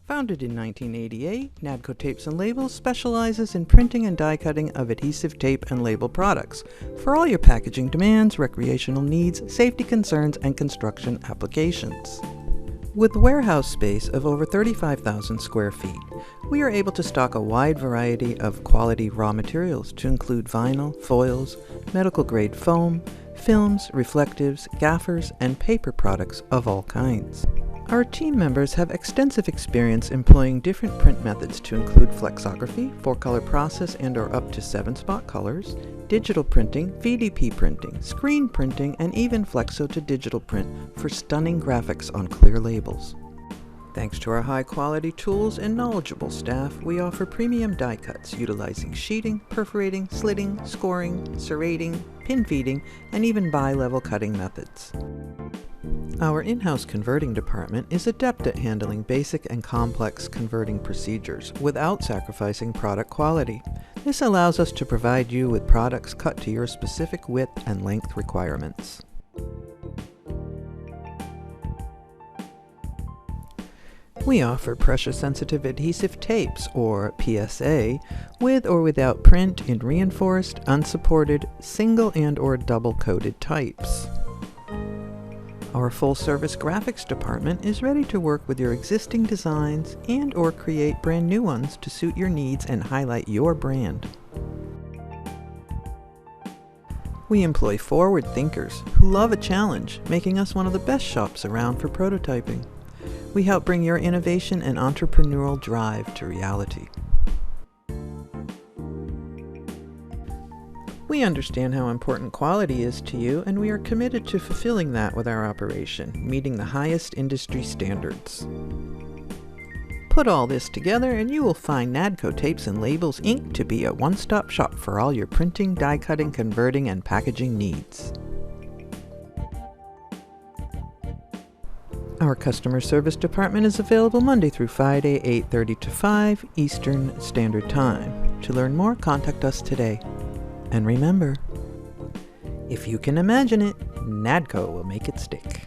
Founded in 1988, Nadco Tapes and Labels specializes in printing and die cutting of adhesive tape and label products for all your packaging demands, recreational needs, safety concerns, and construction applications. With warehouse space of over 35,000 square feet, we are able to stock a wide variety of quality raw materials to include vinyl, foils, medical-grade foam, films, reflectives, gaffers, and paper products of all kinds. Our team members have extensive experience employing different print methods to include flexography, 4-color process and/or up to 7-spot colors, digital printing, VDP printing, screen printing, and even flexo to digital print for stunning graphics on clear labels. Thanks to our high-quality tools and knowledgeable staff, we offer premium die cuts utilizing sheeting, perforating, slitting, scoring, serrating, pin feeding, and even bi-level cutting methods. Our in-house converting department is adept at handling basic and complex converting procedures without sacrificing product quality. This allows us to provide you with products cut to your specific width and length requirements. We offer pressure-sensitive adhesive tapes, or PSA, with or without print in reinforced, unsupported, single and/or double-coated types. Our full-service graphics department is ready to work with your existing designs and/or create brand new ones to suit your needs and highlight your brand. We employ forward thinkers who love a challenge, making us one of the best shops around for prototyping. We help bring your innovation and entrepreneurial drive to reality. We understand how important quality is to you, and we are committed to fulfilling that with our operation, meeting the highest industry standards. Put all this together and you will find Nadco Tapes and Labels Inc. to be a one-stop shop for all your printing, die cutting, converting, and packaging needs. Our customer service department is available Monday through Friday, 8:30 to 5 Eastern Standard Time. To learn more, contact us today. And remember, if you can imagine it, Nadco will make it stick.